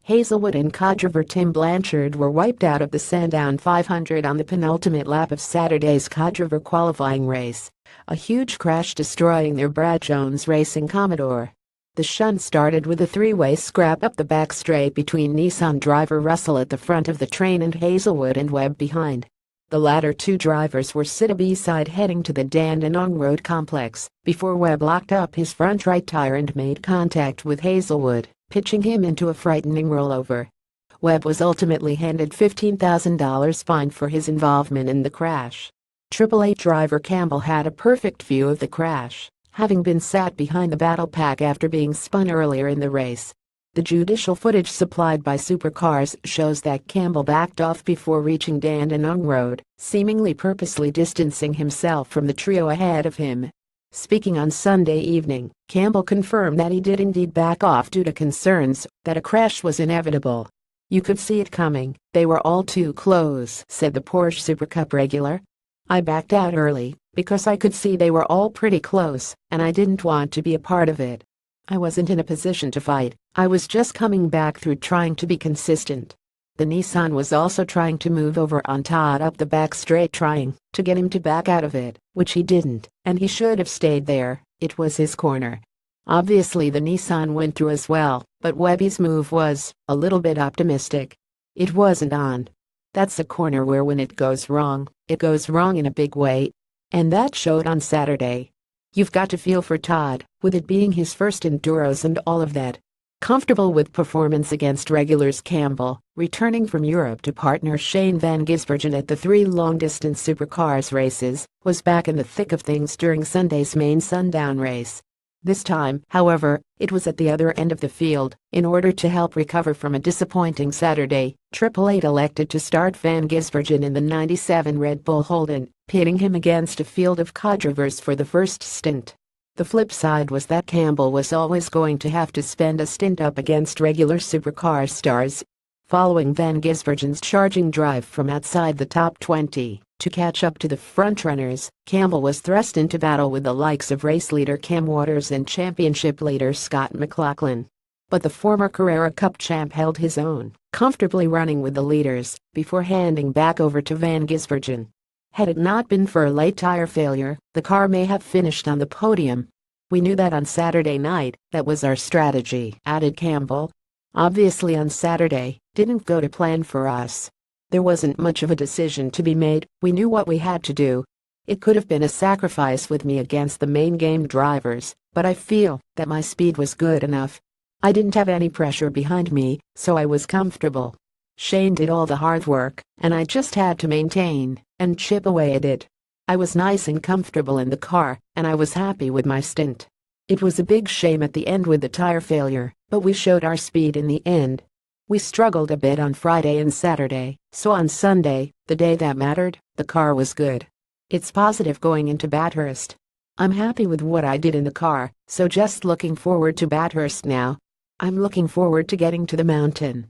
Hazelwood and codriver Tim Blanchard were wiped out of the Sandown 500 on the penultimate lap of Saturday's codriver qualifying race, a huge crash destroying their Brad Jones Racing Commodore. The shunt started with a three-way scrap up the back straight between Nissan driver Russell at the front of the train and Hazelwood and Webb behind. The latter two drivers were sit B-side heading to the Dandenong Road complex before Webb locked up his front right tire and made contact with Hazelwood, pitching him into a frightening rollover. Webb was ultimately handed $15,000 fine for his involvement in the crash. AAA driver Campbell had a perfect view of the crash, having been sat behind the battle pack after being spun earlier in the race. The judicial footage supplied by Supercars shows that Campbell backed off before reaching Dandenong Road, seemingly purposely distancing himself from the trio ahead of him. Speaking on Sunday evening, Campbell confirmed that he did indeed back off due to concerns that a crash was inevitable. "You could see it coming, they were all too close," said the Porsche Super Cup regular. "I backed out early because I could see they were all pretty close and I didn't want to be a part of it. I wasn't in a position to fight, I was just coming back through trying to be consistent." The Nissan was also trying to move over on Todd up the back straight, trying to get him to back out of it, which he didn't, and he should have stayed there. It was his corner. Obviously the Nissan went through as well, but Webby's move was a little bit optimistic. It wasn't on. That's a corner where when it goes wrong in a big way. And that showed on Saturday. You've got to feel for Todd, with it being his first enduros and all of that. Comfortable with performance against regulars Campbell, returning from Europe to partner Shane Van Gisbergen at the 3 long-distance Supercars races, was back in the thick of things during Sunday's main Sandown race. This time, however, it was at the other end of the field. In order to help recover from a disappointing Saturday, Triple Eight elected to start Van Gisbergen in the '97 Red Bull Holden, pitting him against a field of codrivers for the first stint. The flip side was that Campbell was always going to have to spend a stint up against regular supercar stars. Following Van Gisbergen's charging drive from outside the top 20 to catch up to the frontrunners, Campbell was thrust into battle with the likes of race leader Cam Waters and championship leader Scott McLaughlin. But the former Carrera Cup champ held his own, comfortably running with the leaders before handing back over to Van Gisbergen. Had it not been for a late tire failure, the car may have finished on the podium. "We knew that on Saturday night, that was our strategy," added Campbell. "Obviously on Saturday, didn't go to plan for us. There wasn't much of a decision to be made, we knew what we had to do. It could have been a sacrifice with me against the main game drivers, but I feel that my speed was good enough. I didn't have any pressure behind me, so I was comfortable. Shane did all the hard work, and I just had to maintain and chip away at it. I was nice and comfortable in the car, and I was happy with my stint. It was a big shame at the end with the tire failure, but we showed our speed in the end. We struggled a bit on Friday and Saturday, so on Sunday, the day that mattered, the car was good. It's positive going into Bathurst. I'm happy with what I did in the car, so just looking forward to Bathurst now. I'm looking forward to getting to the mountain."